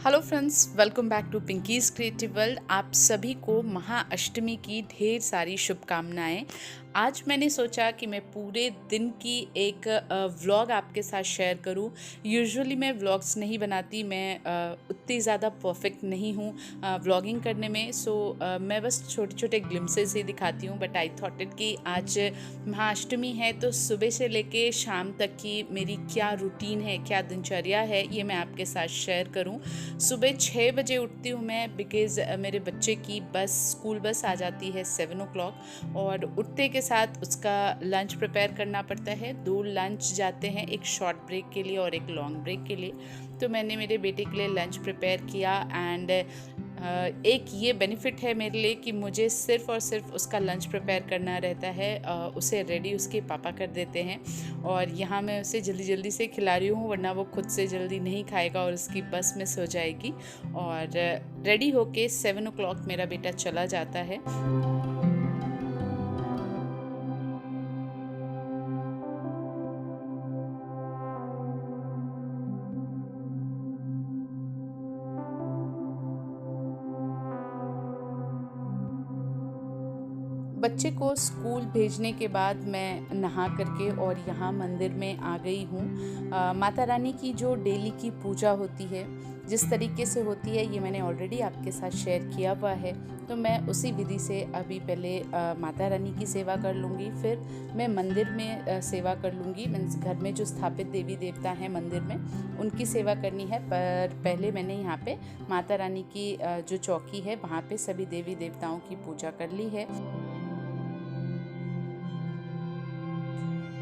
Hello friends, welcome back to Pinky's creative world. आप सभी को महाअष्टमी की ढेर सारी शुभकामनाएं। आज मैंने सोचा कि मैं पूरे दिन की एक व्लॉग आपके साथ शेयर करूं। यूजुअली मैं व्लॉग्स नहीं बनाती, मैं उतनी ज़्यादा परफेक्ट नहीं हूं व्लॉगिंग करने में। मैं बस छोटे छोटे ग्लिम्सेस ही दिखाती हूं। बट आई थॉट इट कि आज महाअष्टमी है तो सुबह से लेके शाम तक की मेरी क्या रूटीन है, क्या दिनचर्या है, ये मैं आपके साथ शेयर करूं। सुबह 6 बजे उठती हूँ मैं, बिकॉज़ मेरे बच्चे की स्कूल बस आ जाती है 7 o'clock, और उठते के साथ उसका लंच प्रिपेयर करना पड़ता है। 2 लंच जाते हैं, एक शॉर्ट ब्रेक के लिए और एक लॉन्ग ब्रेक के लिए। तो मैंने मेरे बेटे के लिए लंच प्रिपेयर किया एंड एक ये बेनिफिट है मेरे लिए कि मुझे सिर्फ़ और सिर्फ उसका लंच प्रिपेयर करना रहता है। उसे रेडी उसके पापा कर देते हैं और यहाँ मैं उसे जल्दी जल्दी से खिला रही हूँ, वरना वो खुद से जल्दी नहीं खाएगा और उसकी बस मिस हो जाएगी। और रेडी होके 7 o'clock मेरा बेटा चला जाता है। बच्चे को स्कूल भेजने के बाद मैं नहा करके और यहाँ मंदिर में आ गई हूँ। माता रानी की जो डेली की पूजा होती है, जिस तरीके से होती है, ये मैंने ऑलरेडी आपके साथ शेयर किया हुआ है। तो मैं उसी विधि से अभी पहले माता रानी की सेवा कर लूँगी, फिर मैं मंदिर में सेवा कर लूँगी। मीन्स घर में जो स्थापित देवी देवता हैं मंदिर में, उनकी सेवा करनी है। पर पहले मैंने यहाँ पे माता रानी की जो चौकी है, वहाँ पे सभी देवी देवताओं की पूजा कर ली है।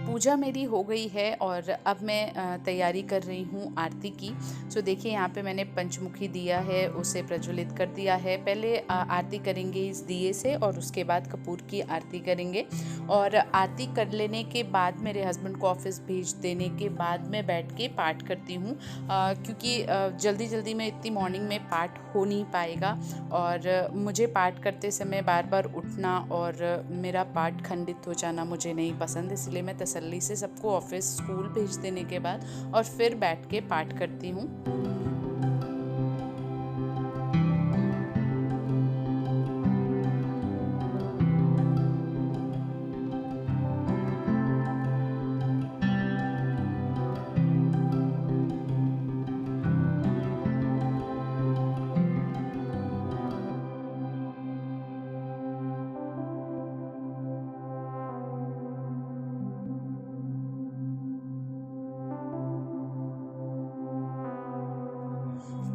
पूजा मेरी हो गई है और अब मैं तैयारी कर रही हूँ आरती की। देखिए, यहाँ पे मैंने पंचमुखी दिया है, उसे प्रज्वलित कर दिया है। पहले आरती करेंगे इस दिए से और उसके बाद कपूर की आरती करेंगे। और आरती कर लेने के बाद मेरे हस्बैंड को ऑफिस भेज देने के बाद मैं बैठ के पाठ करती हूँ, क्योंकि जल्दी जल्दी में इतनी मॉर्निंग में पाठ हो नहीं पाएगा और मुझे पाठ करते समय बार बार उठना और मेरा पाठ खंडित हो जाना मुझे नहीं पसंद। इसलिए मैं तसल्ली से सबको ऑफिस स्कूल भेज देने के बाद और फिर बैठ के पाठ करती हूँ।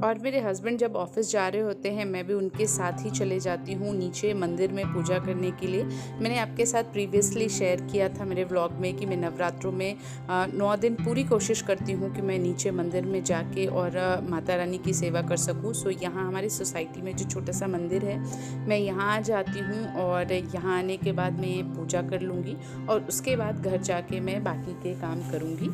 और मेरे हस्बैंड जब ऑफिस जा रहे होते हैं, मैं भी उनके साथ ही चले जाती हूँ नीचे मंदिर में पूजा करने के लिए। मैंने आपके साथ प्रीवियसली शेयर किया था मेरे व्लॉग में कि मैं नवरात्रों में 9 दिन पूरी कोशिश करती हूँ कि मैं नीचे मंदिर में जाके और माता रानी की सेवा कर सकूँ। यहाँ हमारी सोसाइटी में जो छोटा सा मंदिर है, मैं यहाँ आ जाती हूँ और यहाँ आने के बाद मैं पूजा कर लूँगी और उसके बाद घर जाके मैं बाकी के काम करूँगी।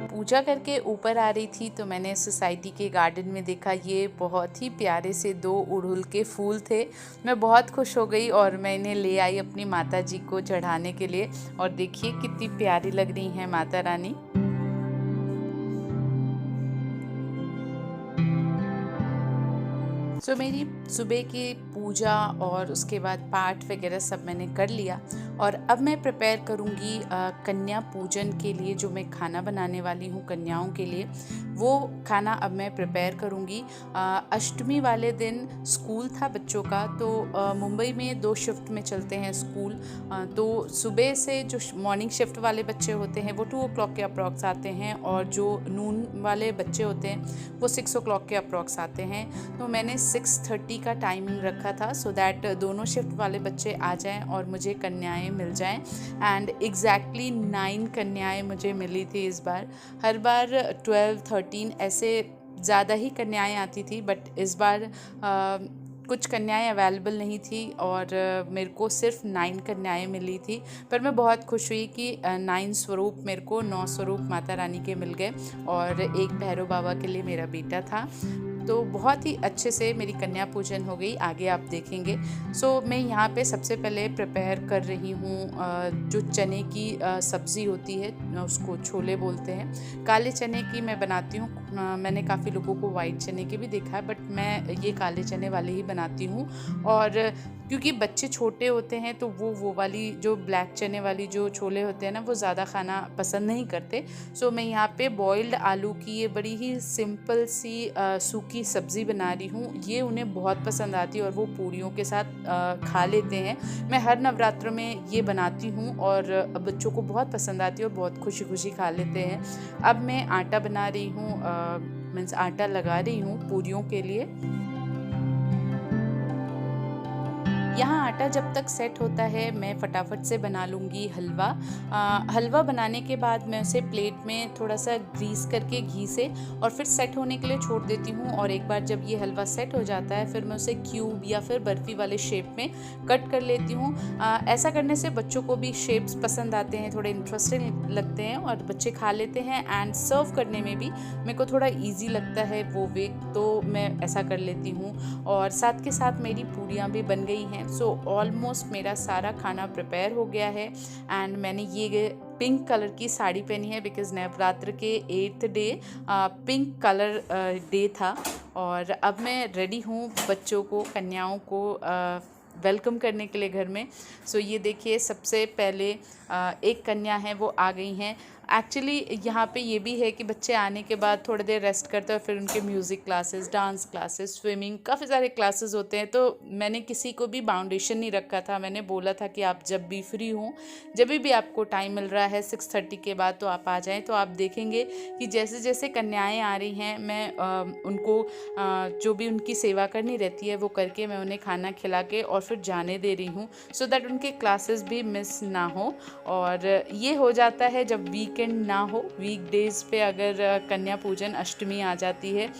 पूजा करके ऊपर आ रही थी तो मैंने सोसाइटी के गार्डन में देखा, ये बहुत ही प्यारे से 2 अड़हुल के फूल थे। मैं बहुत खुश हो गई और मैं इन्हें ले आई अपनी माता जी को चढ़ाने के लिए। और देखिए कितनी प्यारी लग रही हैं माता रानी। मेरी सुबह की पूजा और उसके बाद पाठ वगैरह सब मैंने कर लिया और अब मैं प्रिपेयर करूँगी कन्या पूजन के लिए। जो मैं खाना बनाने वाली हूँ कन्याओं के लिए, वो खाना अब मैं प्रिपेयर करूँगी। अष्टमी वाले दिन स्कूल था बच्चों का, तो मुंबई में 2 शिफ्ट में चलते हैं स्कूल। तो सुबह से जो मॉर्निंग शिफ्ट वाले बच्चे होते हैं वो 2 o'clock के अप्रॉक्स आते हैं, और जो नून वाले बच्चे होते हैं वो 6 o'clock के अप्रॉक्स आते हैं। तो मैंने 6:30 का टाइमिंग रखा था, सो दैट दोनों शिफ्ट वाले बच्चे आ जाएं और मुझे कन्याएं मिल जाएं। एंड एग्जैक्टली 9 कन्याएं मुझे मिली थी इस बार। हर बार 12-13 ऐसे ज़्यादा ही कन्याएं आती थी, बट इस बार कुछ कन्याएं अवेलेबल नहीं थी और मेरे को सिर्फ 9 कन्याएं मिली थी। पर मैं बहुत खुश हुई कि 9 स्वरूप मेरे को 9 स्वरूप माता रानी के मिल गए और एक भैरव बाबा के लिए मेरा बेटा था। तो बहुत ही अच्छे से मेरी कन्या पूजन हो गई, आगे आप देखेंगे। सो मैं यहाँ पे सबसे पहले प्रिपेयर कर रही हूँ जो चने की सब्ज़ी होती है, उसको छोले बोलते हैं। काले चने की मैं बनाती हूँ, मैंने काफ़ी लोगों को वाइट चने के भी देखा है, बट मैं ये काले चने वाले ही बनाती हूँ। और क्योंकि बच्चे छोटे होते हैं तो वो वाली जो ब्लैक चने वाली जो छोले होते हैं ना, वो ज़्यादा खाना पसंद नहीं करते। सो मैं यहाँ पे बॉइल्ड आलू की ये बड़ी ही सिंपल सी सूखी सब्ज़ी बना रही हूँ। ये उन्हें बहुत पसंद आती है और वो पूड़ियों के साथ खा लेते हैं। मैं हर नवरात्र में ये बनाती हूँ और बच्चों को बहुत पसंद आती है और बहुत खुशी खुशी खा लेते हैं। अब मैं आटा बना रही हूँ, मीन्स आटा लगा रही हूँ पूड़ियों के लिए। यहाँ आटा जब तक सेट होता है मैं फटाफट से बना लूँगी हलवा। हलवा बनाने के बाद मैं उसे प्लेट में थोड़ा सा ग्रीस करके घी से और फिर सेट होने के लिए छोड़ देती हूँ। और एक बार जब ये हलवा सेट हो जाता है फिर मैं उसे क्यूब या फिर बर्फ़ी वाले शेप में कट कर लेती हूँ। ऐसा करने से बच्चों को भी शेप्स पसंद आते हैं, थोड़े इंटरेस्टिंग लगते हैं और बच्चे खा लेते हैं। एंड सर्व करने में भी मेरे को थोड़ा ईजी लगता है वो वे, तो मैं ऐसा कर लेती हूँ। और साथ के साथ मेरी पूड़ियाँ भी बन गई हैं। सो ऑलमोस्ट मेरा सारा खाना प्रिपेयर हो गया है। एंड मैंने ये पिंक कलर की साड़ी पहनी है बिकॉज़ नवरात्र के 8th day pink colour day था। और अब मैं रेडी हूँ बच्चों को, कन्याओं को वेलकम करने के लिए घर में। सो ये देखिए, सबसे पहले एक कन्या है वो आ गई हैं। एक्चुअली यहाँ पे ये भी है कि बच्चे आने के बाद थोड़ी देर रेस्ट करते हैं, फिर उनके music classes, dance classes, swimming, काफ़ी सारे क्लासेस होते हैं। तो मैंने किसी को भी बाउंडेशन नहीं रखा था। मैंने बोला था कि आप जब भी फ्री हों, जब भी आपको टाइम मिल रहा है 6:30 के बाद, तो आप आ जाएं। तो आप देखेंगे कि जैसे जैसे कन्याएँ आ रही हैं मैं उनको जो भी उनकी सेवा करनी रहती है वो करके मैं उन्हें खाना खिला के और फिर जाने दे रही हूँ, सो दैट उनके क्लासेस भी मिस ना हो। और ये हो जाता है जब वीकेंड ना हो, वीकडेज पे अगर कन्या पूजन अष्टमी आ जाती है।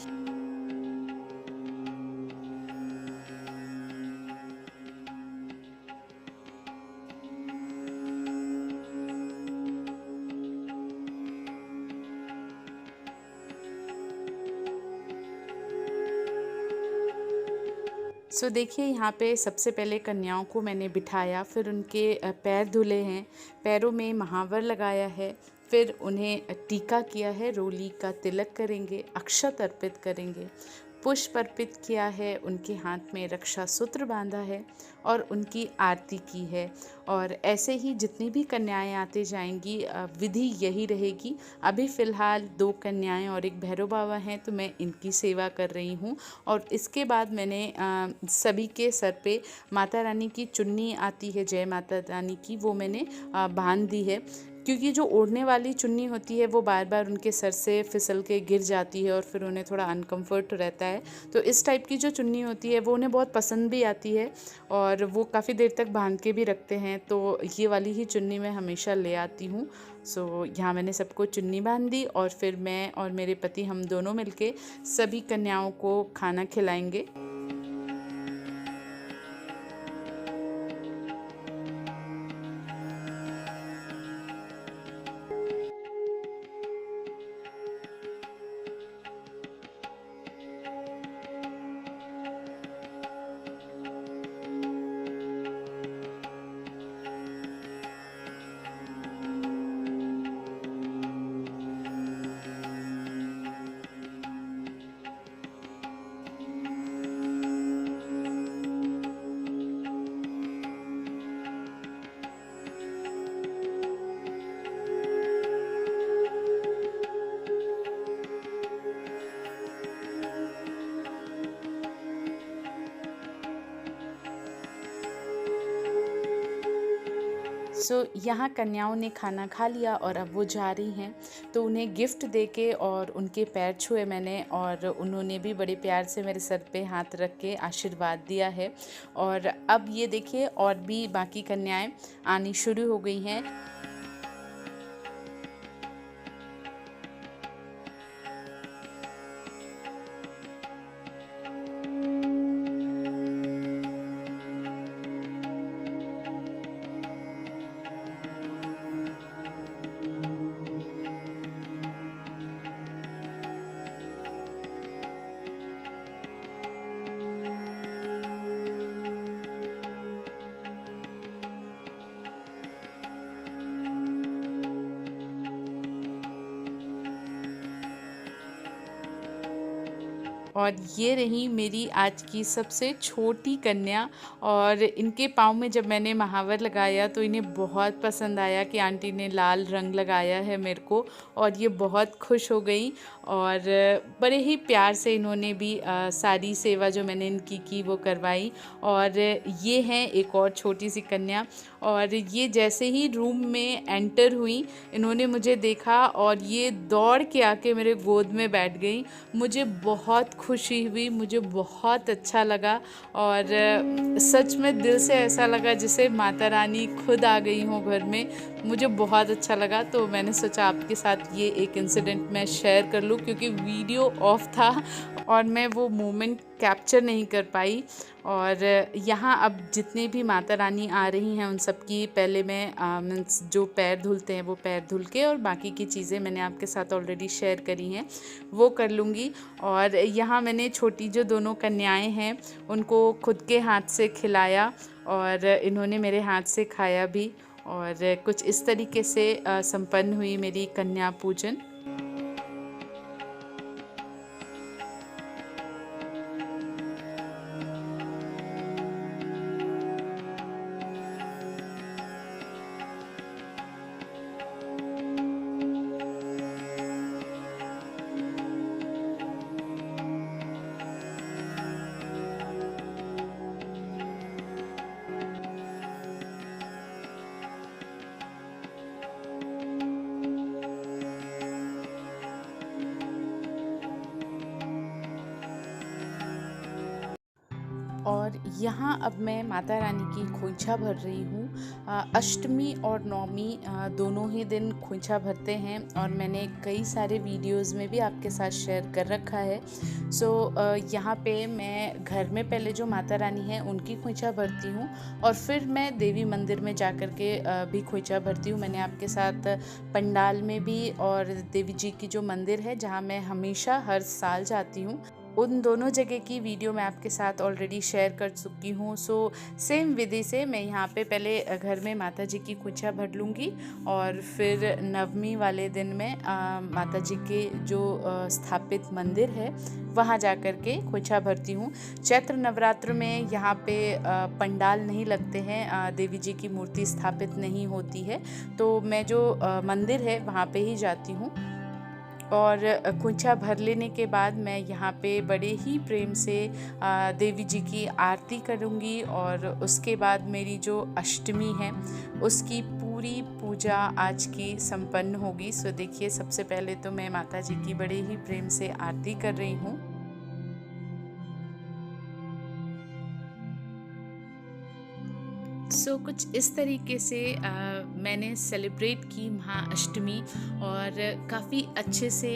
सो देखिए, यहाँ पे सबसे पहले कन्याओं को मैंने बिठाया, फिर उनके पैर धुले हैं, पैरों में महावर लगाया है, फिर उन्हें टीका किया है, रोली का तिलक करेंगे, अक्षत अर्पित करेंगे, पुष्प अर्पित किया है, उनके हाथ में रक्षा सूत्र बांधा है और उनकी आरती की है। और ऐसे ही जितनी भी कन्याएं आते जाएंगी विधि यही रहेगी। अभी फ़िलहाल 2 कन्याएं और एक भैरव बाबा हैं, तो मैं इनकी सेवा कर रही हूँ। और इसके बाद मैंने सभी के सर पे माता रानी की चुन्नी आती है, जय माता रानी की, वो मैंने बांध दी है। क्योंकि जो ओढ़ने वाली चुन्नी होती है वो बार बार उनके सर से फिसल के गिर जाती है और फिर उन्हें थोड़ा अनकम्फर्ट रहता है। तो इस टाइप की जो चुन्नी होती है वो उन्हें बहुत पसंद भी आती है और वो काफ़ी देर तक बांध के भी रखते हैं। तो ये वाली ही चुन्नी मैं हमेशा ले आती हूँ। सो यहाँ मैंने सबको चुन्नी बांध दी और फिर मैं और मेरे पति, हम दोनों मिलके सभी कन्याओं को खाना खिलाएंगे। सो यहाँ कन्याओं ने खाना खा लिया और अब वो जा रही हैं। तो उन्हें गिफ्ट देके और उनके पैर छुए मैंने और उन्होंने भी बड़े प्यार से मेरे सर पे हाथ रख के आशीर्वाद दिया है। और अब ये देखिए, और भी बाकी कन्याएं आनी शुरू हो गई हैं। और ये रही मेरी आज की सबसे छोटी कन्या। और इनके पाँव में जब मैंने महावर लगाया तो इन्हें बहुत पसंद आया कि आंटी ने लाल रंग लगाया है मेरे को, और ये बहुत खुश हो गई। और बड़े ही प्यार से इन्होंने भी सारी सेवा जो मैंने इनकी की वो करवाई। और ये हैं एक और छोटी सी कन्या। और ये जैसे ही रूम में एंटर हुई, इन्होंने मुझे देखा और ये दौड़ के आके मेरे गोद में बैठ गई। मुझे बहुत खुशी हुई, मुझे बहुत अच्छा लगा। और सच में दिल से ऐसा लगा जैसे माता रानी खुद आ गई हों घर में। मुझे बहुत अच्छा लगा, तो मैंने सोचा आपके साथ ये एक इंसिडेंट मैं शेयर कर लूँ, क्योंकि वीडियो ऑफ था और मैं वो मोमेंट कैप्चर नहीं कर पाई। और यहाँ अब जितने भी माता रानी आ रही हैं उन सब की पहले मैं मीन्स जो पैर धुलते हैं वो पैर धुल के, और बाकी की चीज़ें मैंने आपके साथ ऑलरेडी शेयर करी हैं वो कर लूँगी। और यहाँ मैंने छोटी जो दोनों कन्याएं हैं उनको खुद के हाथ से खिलाया, और इन्होंने मेरे हाथ से खाया भी। और कुछ इस तरीके से संपन्न हुई मेरी कन्या पूजन। और यहाँ अब मैं माता रानी की खोइंछा भर रही हूँ। अष्टमी और नवमी दोनों ही दिन खोइंछा भरते हैं, और मैंने कई सारे वीडियोस में भी आपके साथ शेयर कर रखा है। सो यहाँ पे मैं घर में पहले जो माता रानी है उनकी खोइंछा भरती हूँ, और फिर मैं देवी मंदिर में जा कर के भी खोइंछा भरती हूँ। मैंने आपके साथ पंडाल में भी और देवी जी की जो मंदिर है जहाँ मैं हमेशा हर साल जाती हूँ, उन दोनों जगह की वीडियो मैं आपके साथ ऑलरेडी शेयर कर चुकी हूँ। सो सेम विधि से मैं यहाँ पे पहले घर में माता जी की खोइंछा भर लूँगी, और फिर नवमी वाले दिन में माता जी के जो स्थापित मंदिर है वहाँ जा कर के खोइंछा भरती हूँ। चैत्र नवरात्र में यहाँ पे पंडाल नहीं लगते हैं, देवी जी की मूर्ति स्थापित नहीं होती है, तो मैं जो मंदिर है वहाँ पे ही जाती हूँ। और खोइंछा भर लेने के बाद मैं यहाँ पे बड़े ही प्रेम से देवी जी की आरती करूँगी, और उसके बाद मेरी जो अष्टमी है उसकी पूरी पूजा आज की संपन्न होगी। सो देखिए, सबसे पहले तो मैं माता जी की बड़े ही प्रेम से आरती कर रही हूँ। सो कुछ इस तरीके से मैंने सेलिब्रेट की महाअष्टमी, और काफ़ी अच्छे से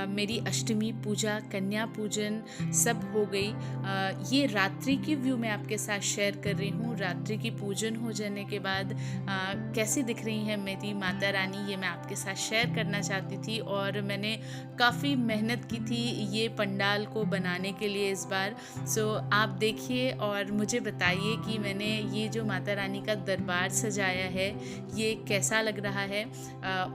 मेरी अष्टमी पूजा, कन्या पूजन सब हो गई। ये रात्रि की व्यू मैं आपके साथ शेयर कर रही हूँ। रात्रि की पूजन हो जाने के बाद कैसी दिख रही है मेरी माता रानी, ये मैं आपके साथ शेयर करना चाहती थी। और मैंने काफ़ी मेहनत की थी ये पंडाल को बनाने के लिए इस बार। सो आप देखिए और मुझे बताइए कि मैंने ये जो माता रानी का दरबार सजाया है ये कैसा लग रहा है।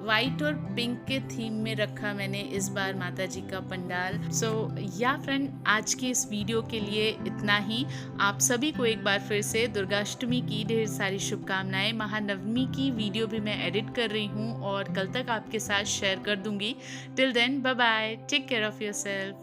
वाइट और पिंक के थीम में रखा मैंने इस बार माता जी का पंडाल। सो या फ्रेंड, आज की इस वीडियो के लिए इतना ही। आप सभी को एक बार फिर से दुर्गाष्टमी की ढेर सारी शुभकामनाएं। महानवमी की वीडियो भी मैं एडिट कर रही हूँ और कल तक आपके साथ शेयर कर दूंगी। Till then, bye bye, take care of yourself.